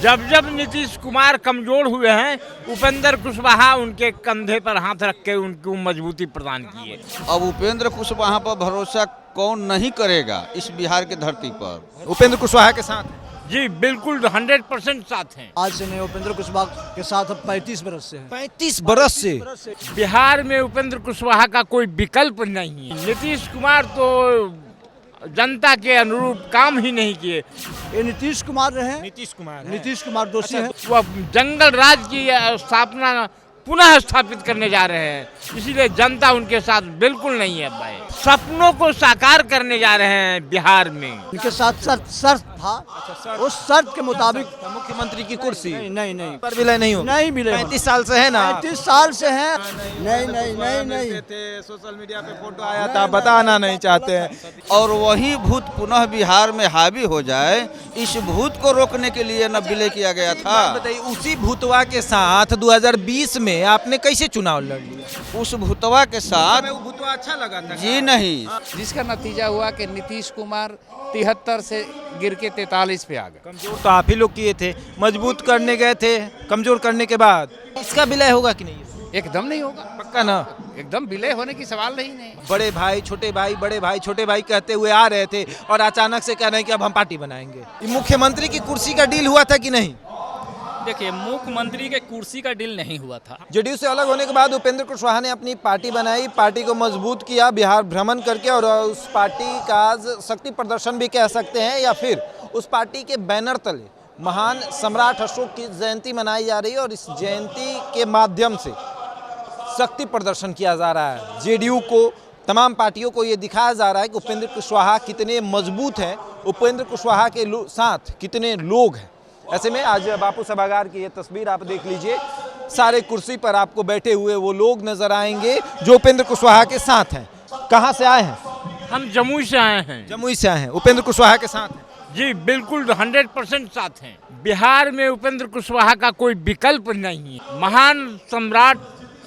जब जब नीतीश कुमार कमजोर हुए हैं, उपेंद्र कुशवाहा उनके कंधे पर हाथ रख के उनको मजबूती प्रदान की है। अब उपेंद्र कुशवाहा पर भरोसा कौन नहीं करेगा इस बिहार की धरती पर। उपेंद्र कुशवाहा के साथ जी बिल्कुल 100% साथ हैं। आज से नहीं, उपेंद्र कुशवाहा के साथ अब 35 बरस से है। 35 बरस से बिहार में उपेंद्र कुशवाहा का कोई विकल्प नहीं है। नीतीश कुमार तो जनता के अनुरूप काम ही नहीं किए। ये नीतीश कुमार रहे, नीतीश कुमार दोषी हैं। वह जंगल राज की स्थापना पुनः स्थापित करने जा रहे हैं, इसीलिए जनता उनके साथ बिल्कुल नहीं है भाई। सपनों को साकार करने जा रहे हैं बिहार में। इनके साथ शर्त था, उस शर्त के मुताबिक मुख्यमंत्री की कुर्सी नहीं पर विलय नहीं होगा। नहीं मिले। 35 साल से है ना, 35 साल से है। नहीं थे सोशल मीडिया पे फोटो आया था, बताना नहीं चाहते हैं। और वही भूत पुनः बिहार में हावी हो जाए, इस भूत को रोकने के लिए न विलय किया गया था। बताइए, उसी भूतवा के साथ 2020 में आपने कैसे चुनाव लड़ लिया? उस भूतवा के साथ वो भूतवा अच्छा लगा था जी नहीं। जिसका नतीजा हुआ कि नीतीश कुमार 73 से गिर के 43 पे आ गए। कमजोर तो आप ही लोग किए थे, मजबूत करने गए थे, कमजोर करने के बाद इसका विलय होगा कि नहीं? एकदम नहीं होगा, पक्का ना? एकदम विलय होने की सवाल नहीं। बड़े भाई छोटे भाई, बड़े भाई छोटे भाई कहते हुए आ रहे थे और अचानक से कह रहे हैं कि अब हम पार्टी बनाएंगे। ये मुख्यमंत्री की कुर्सी का डील हुआ था कि नहीं? देखिए, मुख्यमंत्री के कुर्सी का डील नहीं हुआ था। जेडीयू से अलग होने के बाद उपेंद्र कुशवाहा ने अपनी पार्टी बनाई, पार्टी को मजबूत किया बिहार भ्रमण करके, और उस पार्टी का शक्ति प्रदर्शन भी कह सकते हैं, या फिर उस पार्टी के बैनर तले महान सम्राट अशोक की जयंती मनाई जा रही है और इस जयंती के माध्यम से शक्ति प्रदर्शन किया जा रहा है। जेडीयू को, तमाम पार्टियों को ये दिखाया जा रहा है कि उपेंद्र कुशवाहा कितने मजबूत हैं, उपेंद्र कुशवाहा के साथ कितने लोग हैं। ऐसे में आज बापू सभागार की ये तस्वीर आप देख लीजिए, सारे कुर्सी पर आपको बैठे हुए वो लोग नजर आएंगे जो उपेंद्र कुशवाहा के साथ हैं। कहाँ से आए हैं? हम जमुई से आए हैं। जमुई से आए हैं, उपेंद्र कुशवाहा के साथ हैं। जी बिल्कुल 100% साथ हैं। बिहार में उपेंद्र कुशवाहा का कोई विकल्प नहीं है। महान सम्राट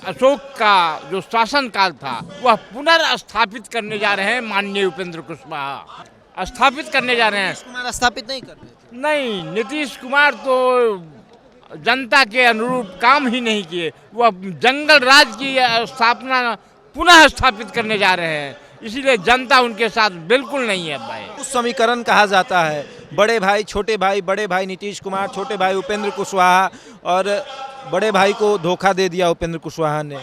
अशोक का जो शासनकाल था वह पुनर्स्थापित करने जा रहे हैं माननीय उपेंद्र कुशवाहा। स्थापित करने जा रहे हैं। नीतीश कुमार स्थापित नहीं कर रहे थे। नहीं, नीतीश कुमार तो जनता के अनुरूप काम ही नहीं किए। वह जंगल राज की स्थापना पुनः स्थापित करने जा रहे हैं, इसीलिए जनता उनके साथ बिल्कुल नहीं है भाई। उस समीकरण कहा जाता है, बड़े भाई छोटे भाई, बड़े भाई नीतीश कुमार, छोटे भाई उपेंद्र कुशवाहा, और बड़े भाई को धोखा दे दिया उपेंद्र कुशवाहा ने।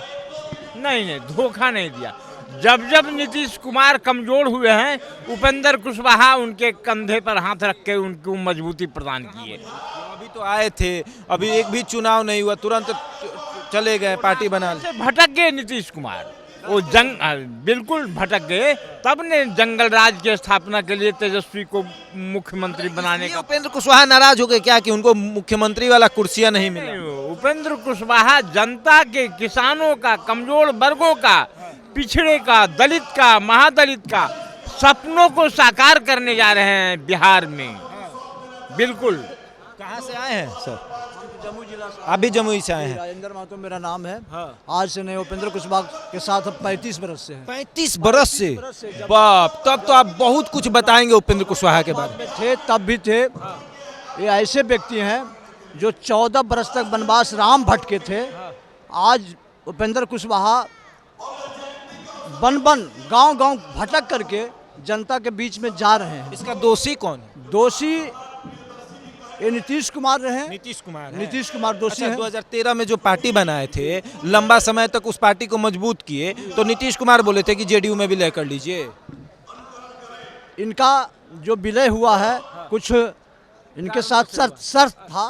नहीं, धोखा नहीं दिया। जब जब नीतीश कुमार कमजोर हुए हैं, उपेंद्र कुशवाहा उनके कंधे पर हाथ रख के उनको मजबूती प्रदान की है। अभी तो आए थे, अभी एक भी चुनाव नहीं हुआ, तुरंत चले गए पार्टी बना ली। भटक गए नीतीश कुमार, वो बिल्कुल भटक गए। तब ने जंगल राज की स्थापना के लिए तेजस्वी को मुख्यमंत्री बनाने का। उपेंद्र कुशवाहा नाराज हो गए क्या कि उनको मुख्यमंत्री वाला कुर्सियां नहीं मिला? उपेंद्र कुशवाहा जनता के, किसानों का, कमजोर वर्गों का, पिछड़े का, दलित का, महादलित का सपनों को साकार करने जा रहे हैं बिहार में। बिल्कुल। कहाँ से आए हैं सर? जमुई जिला से। आप भी जमुई से आए हैं? राजेंद्र महतो मेरा नाम है। हाँ। आज से नहीं, उपेंद्र कुशवाहा के साथ अब 35 बरस से है। 35 बरस से? बाप, तब तो आप बहुत कुछ बताएंगे उपेंद्र कुशवाहा के बारे में। थे तब भी थे। ये ऐसे व्यक्ति हैं जो 14 बरस तक वनवास राम भट्ट के थे। आज उपेंद्र कुशवाहा बन गांव भटक करके जनता के बीच में जा रहे हैं। इसका दोषी कौन है? दोषी ये नीतीश कुमार रहे। नीतीश कुमार दोषी हैं। 2013 में जो पार्टी बनाए थे, लंबा समय तक उस पार्टी को मजबूत किए, तो नीतीश कुमार बोले थे कि जेडीयू में विलय कर लीजिए। इनका जो विलय हुआ है, कुछ इनके साथ शर्त था,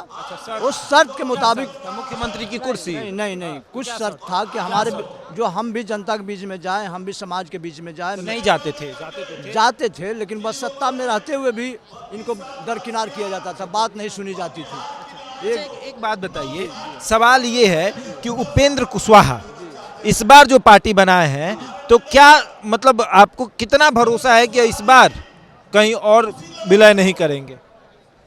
उस शर्त के मुताबिक मुख्यमंत्री की कुर्सी। नहीं, कुछ शर्त था कि हमारे जो हम भी जनता के बीच में जाएं, हम भी समाज के बीच में जाएं। नहीं जाते थे, लेकिन बस सत्ता में रहते हुए भी इनको दरकिनार किया जाता था, बात नहीं सुनी जाती थी। एक बात बताइए, सवाल ये है कि उपेंद्र कुशवाहा इस बार जो पार्टी बनाए हैं, तो क्या मतलब आपको कितना भरोसा है कि इस बार कहीं और विलय नहीं करेंगे?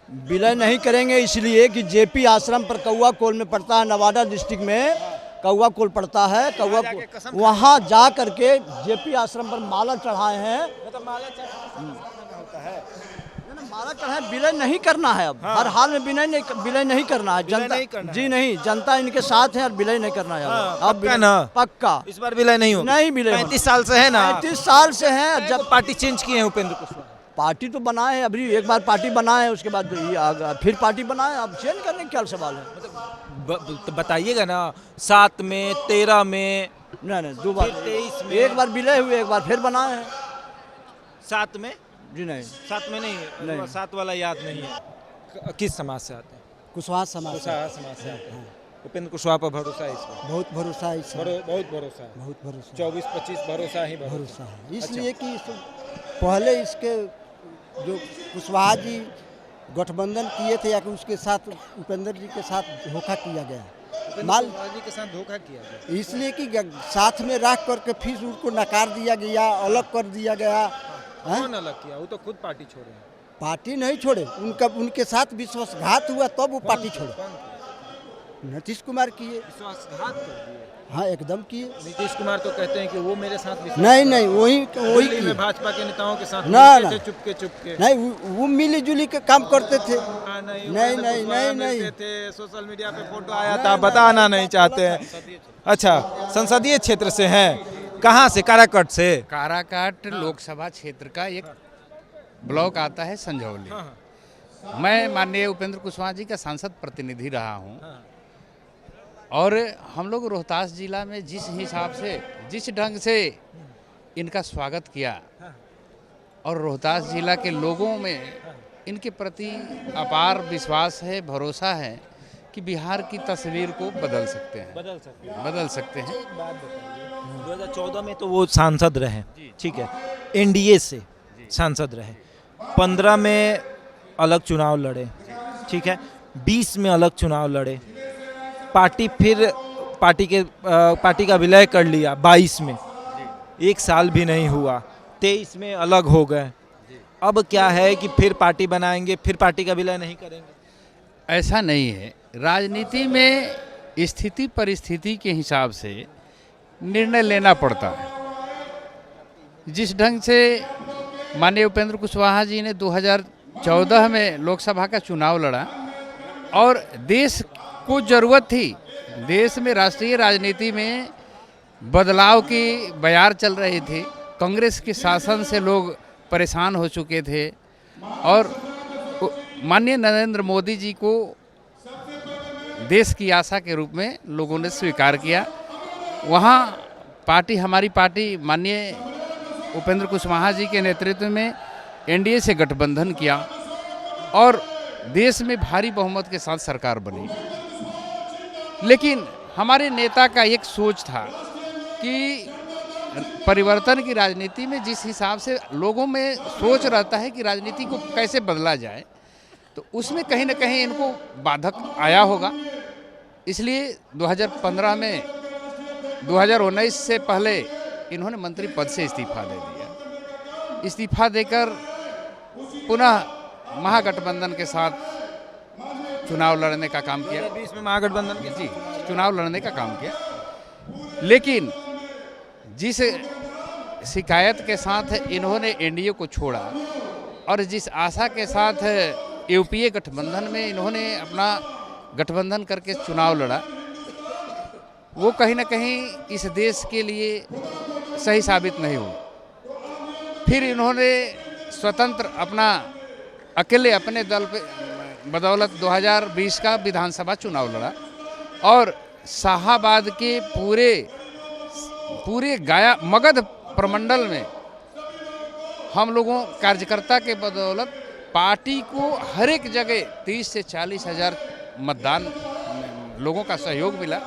विलय नहीं करेंगे इसलिए कि जेपी आश्रम पर कौआ कोल में पड़ता है, नवादा डिस्ट्रिक्ट में कौआ कोल पड़ता है। कौआ वहाँ जा करके जेपी आश्रम पर माला चढ़ाए हैं। हमारा कहना है विलय नहीं करना है। अब हर हाल में विलय नहीं करना है। जनता नहीं करना जी नहीं, जनता इनके साथ है और विलय नहीं करना है। अब पक्का ना? पक्का इस बार विलय नहीं होगा। नहीं विलय 35 साल से है ना? 35 साल से है। जब पार्टी चेंज किए हैं उपेंद्र कुशवाहा, पार्टी तो बनाए हैं, अभी एक बार पार्टी बनाए हैं, उसके बाद फिर पार्टी बनाए, अब चेंज करने का क्या सवाल है? तो बताइएगा ना। 7 में, 13 में, नहीं 2 बार, 23 में, एक बार विलय हुए, एक बार फिर बनाए हैं। 7 में? जी नहीं, 7 में नहीं, 7 वाला याद नहीं है। किस समाज से आते हैं? कुशवाहा समाज से। कुशवाहा समाज से आते हैं। उपेंद्र कुशवाहा पर भरोसा है इस बार? बहुत भरोसा है इस बहुत भरोसा है। बहुत भरोसा 24-25 भरोसा ही भरोसा है, इसलिए कि पहले इसके जो कुशवाहा जी गठबंधन किए थे या कि उसके साथ उपेंद्र जी के साथ धोखा किया गया, माल जी के साथ धोखा किया गया, इसलिए कि साथ में रख करके फिर उनको नकार दिया गया, अलग कर दिया गया। कौन अलग किया? वो तो खुद पार्टी छोड़े हैं। पार्टी नहीं छोड़े, उनके साथ विश्वासघात हुआ तब वो पार्टी छोड़े। नीतीश कुमार किए। विश्वासघात कर दिए? हाँ एकदम किए। नीतीश कुमार तो कहते हैं कि वो मेरे साथ नहीं वही दिल्ली में किए। भाजपा के नेताओं के साथ ना चुपके नहीं, वो मिली जुली के काम करते थे। नहीं थे। सोशल मीडिया पे फोटो आया था, बताना नहीं चाहते हैं। अच्छा, संसदीय क्षेत्र से हैं, कहाँ से? काराकट से। काराकाट लोकसभा क्षेत्र का एक ब्लॉक आता है संझौली। मैं माननीय उपेंद्र कुशवाहा जी का सांसद प्रतिनिधि रहा हूँ और हम लोग रोहतास जिला में जिस हिसाब से, जिस ढंग से इनका स्वागत किया और रोहतास जिला के लोगों में इनके प्रति अपार विश्वास है, भरोसा है कि बिहार की तस्वीर को बदल सकते हैं। बदल सकते हैं। एक बात बताइए, 2014 में तो वो सांसद रहे, ठीक है, एनडीए से सांसद रहे, 15 में अलग चुनाव लड़े, ठीक है, 20 में अलग चुनाव लड़े, पार्टी का विलय कर लिया 22 में, 1 साल भी नहीं हुआ, 23 में अलग हो गए। अब क्या है कि फिर पार्टी बनाएंगे, फिर पार्टी का विलय नहीं करेंगे? ऐसा नहीं है। राजनीति में स्थिति परिस्थिति के हिसाब से निर्णय लेना पड़ता है। जिस ढंग से माननीय उपेंद्र कुशवाहा जी ने 2014 में लोकसभा का चुनाव लड़ा और देश को ज़रूरत थी, देश में राष्ट्रीय राजनीति में बदलाव की बयार चल रही थी, कांग्रेस के शासन से लोग परेशान हो चुके थे और माननीय नरेंद्र मोदी जी को देश की आशा के रूप में लोगों ने स्वीकार किया। वहाँ हमारी पार्टी माननीय उपेंद्र कुशवाहा जी के नेतृत्व में एनडीए से गठबंधन किया और देश में भारी बहुमत के साथ सरकार बनी। लेकिन हमारे नेता का एक सोच था कि परिवर्तन की राजनीति में जिस हिसाब से लोगों में सोच रहता है कि राजनीति को कैसे बदला जाए, तो उसमें कहीं ना कहीं इनको बाधक आया होगा। इसलिए 2015 में 2019 से पहले इन्होंने मंत्री पद से इस्तीफा दे दिया। इस्तीफा देकर पुनः महागठबंधन के साथ चुनाव लड़ने का काम किया। 2020 में महागठबंधन के जी चुनाव लड़ने का काम किया, लेकिन जिस शिकायत के साथ इन्होंने एनडीए को छोड़ा और जिस आशा के साथ यूपीए गठबंधन में इन्होंने अपना गठबंधन करके चुनाव लड़ा, वो कहीं ना कहीं इस देश के लिए सही साबित नहीं हुआ। फिर इन्होंने स्वतंत्र अपना अकेले अपने दल पे बदौलत 2020 का विधानसभा चुनाव लड़ा और शाहाबाद के पूरे गया मगध प्रमंडल में हम लोगों कार्यकर्ता के बदौलत पार्टी को हर एक जगह 30 से 40 हज़ार मतदान लोगों का सहयोग मिला,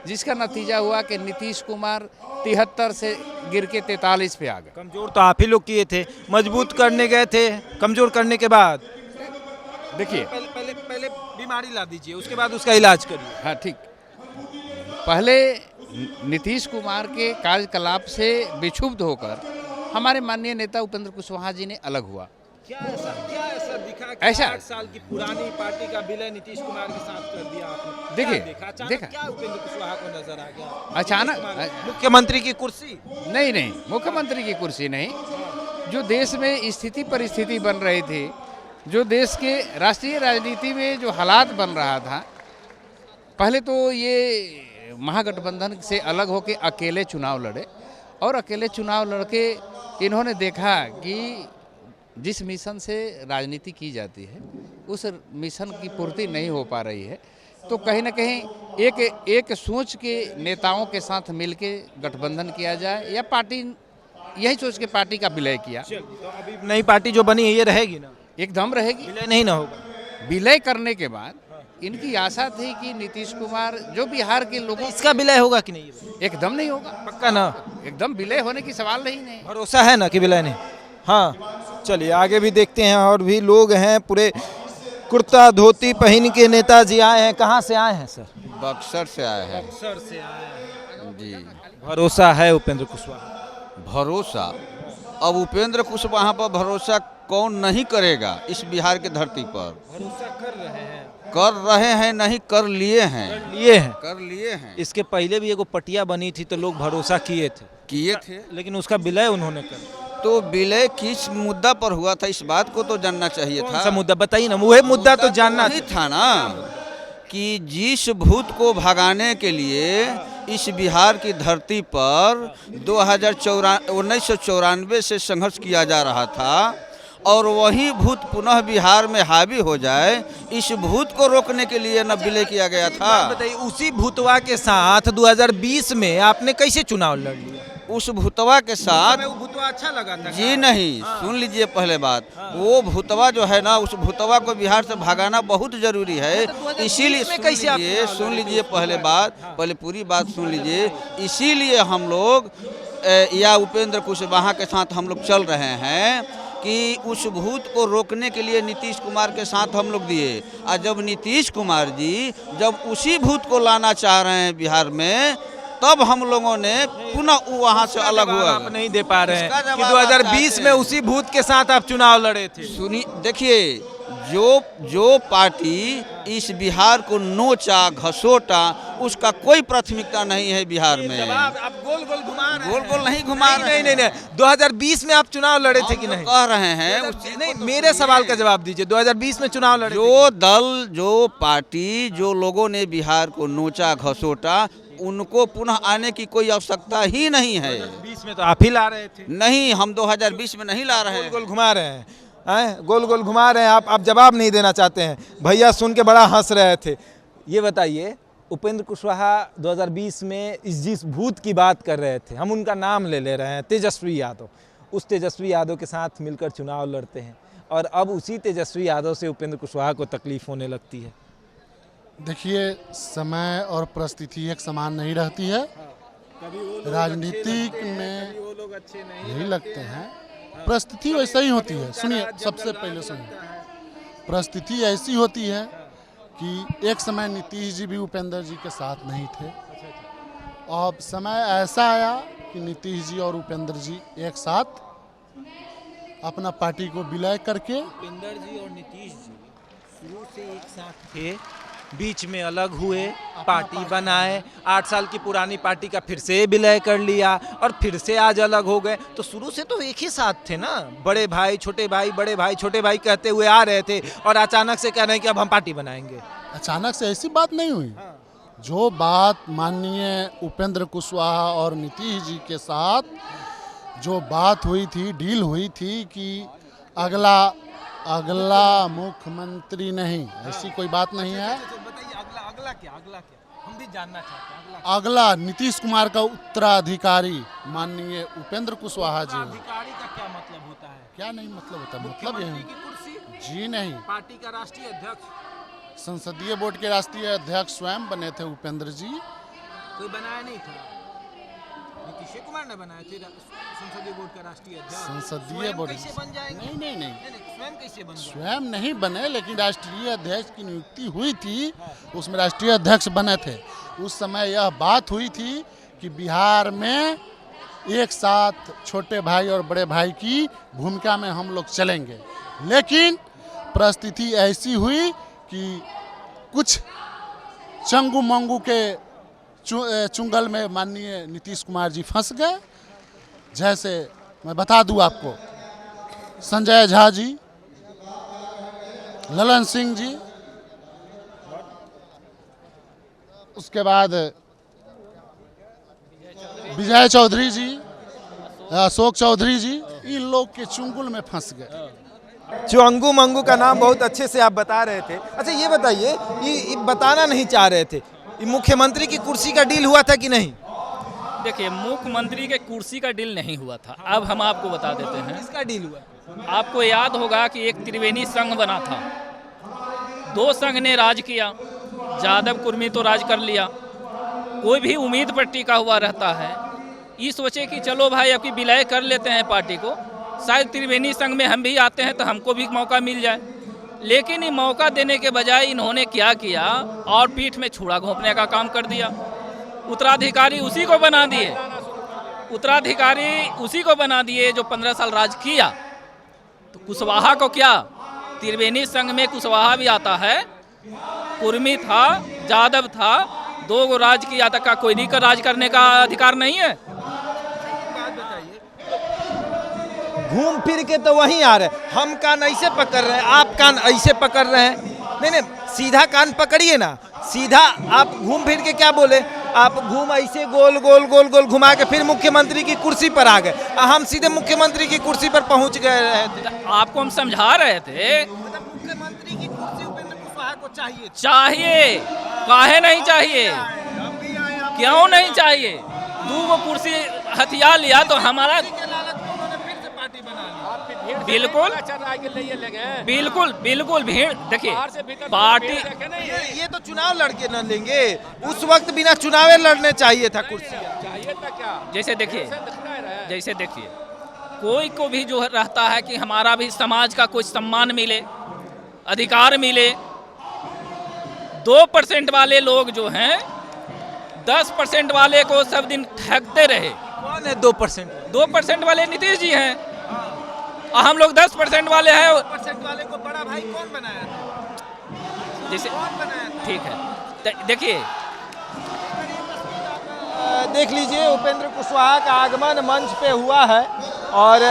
जिसका नतीजा हुआ कि नीतीश कुमार 73 से गिर के 43 पे आ गए। कमजोर तो आप ही लोग किए थे, मजबूत करने गए थे, कमजोर करने के बाद देखिए पहले बीमारी ला दीजिए, उसके बाद उसका इलाज करिए। हाँ ठीक, पहले नीतीश कुमार के कार्यकलाप से विक्षुब्ध होकर हमारे माननीय नेता उपेंद्र कुशवाहा जी ने अलग हुआ। क्या ऐसा दिखा कि ऐसा 8 साल की पुरानी पार्टी का विलय नीतीश कुमार के साथ कर दिया आपने? देखिए, क्या देखा क्या उपेंद्र कुशवाहा को नजर आ गया अचानक? मुख्यमंत्री की कुर्सी नहीं, मुख्यमंत्री की कुर्सी नहीं, जो देश में स्थिति परिस्थिति बन रही थी जो देश के राष्ट्रीय राजनीति में जो हालात बन रहा था, पहले तो ये महागठबंधन से अलग होकर अकेले चुनाव लड़े और अकेले चुनाव लड़के इन्होंने देखा कि जिस मिशन से राजनीति की जाती है उस मिशन की पूर्ति नहीं हो पा रही है, तो कहीं ना कहीं एक सोच के नेताओं के साथ मिलके गठबंधन किया जाए, या पार्टी यही सोच के पार्टी का विलय किया। तो अभी नई पार्टी जो बनी है ये रहेगी ना? एकदम रहेगी। विलय नहीं ना होगा? विलय करने के बाद इनकी आशा थी कि नीतीश कुमार जो बिहार के लोगों, इसका विलय होगा कि नहीं? एकदम नहीं होगा, पक्का ना? एकदम विलय होने की सवाल नहीं। भरोसा है ना कि विलय नहीं? हाँ, चलिए आगे भी देखते हैं। और भी लोग हैं, पूरे कुर्ता धोती पहन के नेताजी आए हैं। कहाँ से आए हैं सर? बक्सर से आए हैं। बक्सर से आए हैं जी। भरोसा है उपेंद्र कुशवाहा? भरोसा, अब उपेंद्र कुशवाहा पर भरोसा कौन नहीं करेगा इस बिहार की धरती पर? भरोसा कर रहे हैं, नहीं कर लिए हैं। कर लिए हैं। इसके पहले भी एगो पटिया बनी थी तो लोग भरोसा किए थे, लेकिन उसका विलय उन्होंने कर। तो विलय किस मुद्दा पर हुआ था, इस बात को तो जानना चाहिए था। कौन सा मुद्दा बताइए ना? वही मुद्दा तो जानना नहीं था ना, कि जिस भूत को भगाने के लिए इस बिहार की धरती पर 1994 से संघर्ष किया जा रहा था, और वही भूत पुनः बिहार में हावी हो जाए, इस भूत को रोकने के लिए न विलय किया गया था। बताइए, उसी भूतवा के साथ 2020 में आपने कैसे चुनाव लड़ लिया? उस भूतवा के साथ वो भूतवा अच्छा लगा था? जी नहीं, सुन लीजिए पहले बात। वो भूतवा जो है ना, उस भूतवा को बिहार से भगाना बहुत जरूरी है। इसीलिए सुन लीजिए पहले बात, पहले पूरी बात सुन लीजिए। इसीलिए हम लोग या उपेंद्र कुशवाहा के साथ हम लोग चल रहे हैं कि उस भूत को रोकने के लिए नीतीश कुमार के साथ हम लोग दिए। और जब नीतीश कुमार जी जब उसी भूत को लाना चाह रहे हैं बिहार में, तब हम लोगों ने पुनः वहाँ से अलग हुआ। आप नहीं दे पा रहे हैं कि 2020 में उसी भूत के साथ आप चुनाव लड़े थे। सुनिए, देखिए, जो पार्टी इस बिहार को नोचा घसोटा, उसका कोई प्राथमिकता नहीं है बिहार में। आप गोल गोल घुमा रहे हैं। गोल गोल नहीं घुमा रहे हैं। नहीं 2020 में आप चुनाव लड़े थे कि नहीं? कह रहे हैं नहीं, मेरे सवाल का जवाब दीजिए। 2020 में चुनाव लड़े? जो दल, जो पार्टी, जो लोगों ने बिहार को नोचा घसोटा, उनको पुनः आने की कोई आवश्यकता ही नहीं है। 20 में तो आप ही ला रहे थे। नहीं, हम 2020 में नहीं ला रहे हैं। गोल गोल घुमा रहे हैं, गोल गोल घुमा रहे हैं। आप जवाब नहीं देना चाहते हैं। भैया सुन के बड़ा हंस रहे थे। ये बताइए, उपेंद्र कुशवाहा 2020 में जिस भूत की बात कर रहे थे, हम उनका नाम ले रहे हैं, तेजस्वी यादव। उस तेजस्वी यादव के साथ मिलकर चुनाव लड़ते हैं, और अब उसी तेजस्वी यादव से उपेंद्र कुशवाहा को तकलीफ होने लगती है। देखिए, समय और परिस्थिति एक समान नहीं रहती है। राजनीतिक में नहीं लगते हैं, परिस्थिति वैसा ही होती है। सुनिए, सबसे पहले सुनिए, परिस्थिति ऐसी होती है कि एक समय नीतीश जी भी उपेंद्र जी के साथ नहीं थे। अब समय ऐसा आया कि नीतीश जी और उपेंद्र जी एक साथ अपना पार्टी को विलय करके, उपेंद्र जी और नीतीश जी शुरू से एक साथ थे, बीच में अलग हुए, पार्टी बनाए, 8 साल की पुरानी पार्टी का फिर से विलय कर लिया, और फिर से आज अलग हो गए। तो शुरू से तो एक ही साथ थे ना। बड़े भाई छोटे भाई, बड़े भाई छोटे भाई कहते हुए आ रहे थे, और अचानक से कह रहे हैं कि अब हम पार्टी बनाएंगे। अचानक से ऐसी बात नहीं हुई। जो बात माननीय उपेंद्र कुशवाहा और नीतीश जी के साथ जो बात हुई थी, डील हुई थी कि अगला मुख्यमंत्री नहीं, ऐसी कोई बात नहीं है। अगला क्या हम भी जानना चाहते हैं। अगला नीतीश कुमार का उत्तराधिकारी माननीय उपेंद्र कुशवाहा जी। अधिकारी का क्या मतलब होता है? क्या नहीं मतलब होता? मतलब यही की कुर्सी? जी नहीं, पार्टी का राष्ट्रीय अध्यक्ष, संसदीय बोर्ड के राष्ट्रीय अध्यक्ष स्वयं बने थे उपेंद्र जी। कोई बनाया नहीं था, नीतीश कुमार ने बनाया थे संसदीय बोर्ड का राष्ट्रीय अध्यक्ष। संसदीय बोर्ड कैसे बन जाएंगे? नहीं, स्वयं कैसे बन जाएंगे? स्वयं नहीं बने, लेकिन राष्ट्रीय अध्यक्ष की नियुक्ति हुई थी, उसमें राष्ट्रीय अध्यक्ष बने थे। उस समय यह बात हुई थी कि बिहार में एक साथ छोटे भाई और बड़े भाई की भूमिका में हम लोग चलेंगे। लेकिन परिस्थिति ऐसी हुई कि कुछ चंगू मंगू के चुंगल में माननीय नीतीश कुमार जी फंस गए। जैसे मैं बता दूं आपको, संजय झा जी, ललन सिंह जी, उसके बाद विजय चौधरी जी, अशोक चौधरी जी, इन लोग के चुंगल में फंस गए। चुअंगू मंगू का नाम बहुत अच्छे से आप बता रहे थे। अच्छा ये बताइए, ये बताना नहीं चाह रहे थे, ये मुख्यमंत्री की कुर्सी का डील हुआ था कि नहीं? देखिए, मुख्यमंत्री के कुर्सी का डील नहीं हुआ था। अब हम आपको बता देते हैं किसका डील हुआ? आपको याद होगा कि एक त्रिवेणी संघ बना था, 2 संघ ने राज किया, यादव कुर्मी तो राज कर लिया, कोई भी उम्मीद पर टिका हुआ रहता है। ये सोचे कि चलो भाई अब की विलय कर लेते हैं पार्टी को, शायद त्रिवेणी संघ में हम भी आते हैं तो हमको भी मौका मिल जाए। लेकिन ये मौका देने के बजाय इन्होंने क्या किया, और पीठ में छुरा घोंपने का काम कर दिया। उत्तराधिकारी उसी को बना दिए, उत्तराधिकारी उसी को बना दिए जो 15 साल राज किया। तो कुशवाहा को क्या, त्रिवेणी संघ में कुशवाहा भी आता है, कुर्मी था, यादव था, 2 गो राज किया तक का कोई नहीं का राज करने का अधिकार नहीं है। घूम फिर के तो वहीं आ रहे, हम कान ऐसे पकड़ रहे हैं, आप कान ऐसे पकड़ रहे हैं। नहीं, सीधा कान पकड़िए ना, सीधा आप घूम फिर के क्या बोले, आप घूम ऐसे गोल गोल गोल गोल घुमा के फिर मुख्यमंत्री की कुर्सी पर आ गए। हम सीधे मुख्यमंत्री की कुर्सी पर पहुंच गए रहे थे। आपको हम समझा रहे थे, मुख्यमंत्री की कुर्सी उपेंद्र कुशवाहा को चाहिए। चाहिए, काहे नहीं चाहिए, क्यों नहीं चाहिए? 2 गो कुर्सी हथियार लिया तो हमारा बिल्कुल बिल्कुल बिल्कुल भीड़। देखिए पार्टी, ये तो चुनाव लड़के न लेंगे, उस वक्त बिना चुनावे लड़ने चाहिए था कुर्सी। जैसे देखिए कोई को भी जो रहता है कि हमारा भी समाज का कुछ सम्मान मिले, अधिकार मिले। 2% वाले लोग जो हैं 10% वाले को सब दिन ठगते रहे। कौन है 2%? 2% वाले नीतीश जी हैं, और हम लोग 10% वाले हैं। 2% वाले को बड़ा भाई कौन बनाया था? जैसे कौन बनाया था? ठीक है, देखिए देख लीजिए, उपेंद्र कुशवाहा का आगमन मंच पे हुआ है, और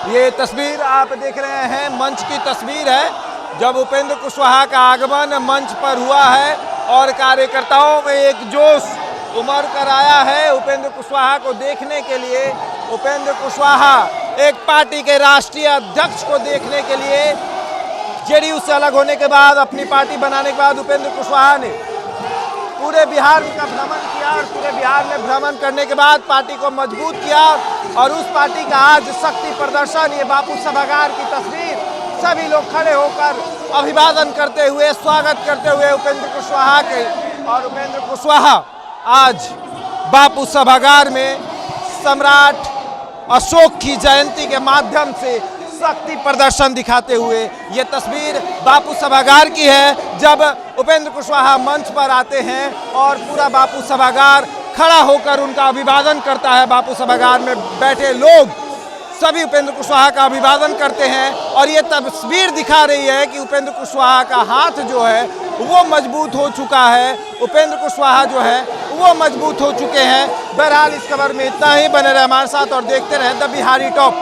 ये तस्वीर आप देख रहे हैं मंच की तस्वीर है जब उपेंद्र कुशवाहा का आगमन मंच पर हुआ है, और कार्यकर्ताओं में एक जोश उमड़ कर आया है उपेंद्र कुशवाहा को देखने के लिए। उपेंद्र कुशवाहा एक पार्टी के राष्ट्रीय अध्यक्ष को देखने के लिए, जेडीयू से अलग होने के बाद, अपनी पार्टी बनाने के बाद उपेंद्र कुशवाहा ने पूरे बिहार का भ्रमण किया, और पूरे बिहार में भ्रमण करने के बाद पार्टी को मजबूत किया, और उस पार्टी का आज शक्ति प्रदर्शन, ये बापू सभागार की तस्वीर, सभी लोग खड़े होकर अभिवादन करते हुए, स्वागत करते हुए उपेंद्र कुशवाहा के। और उपेंद्र कुशवाहा आज बापू सभागार में सम्राट अशोक की जयंती के माध्यम से शक्ति प्रदर्शन दिखाते हुए, ये तस्वीर बापू सभागार की है जब उपेंद्र कुशवाहा मंच पर आते हैं और पूरा बापू सभागार खड़ा होकर उनका अभिवादन करता है। बापू सभागार में बैठे लोग सभी उपेंद्र कुशवाहा का अभिवादन करते हैं, और ये तस्वीर दिखा रही है कि उपेंद्र कुशवाहा का हाथ जो है वो मजबूत हो चुका है, उपेंद्र कुशवाहा जो है वो मजबूत हो चुके हैं। बहरहाल इस खबर में इतना ही, बने रहे हमारे साथ और देखते रहे द बिहारी टॉप।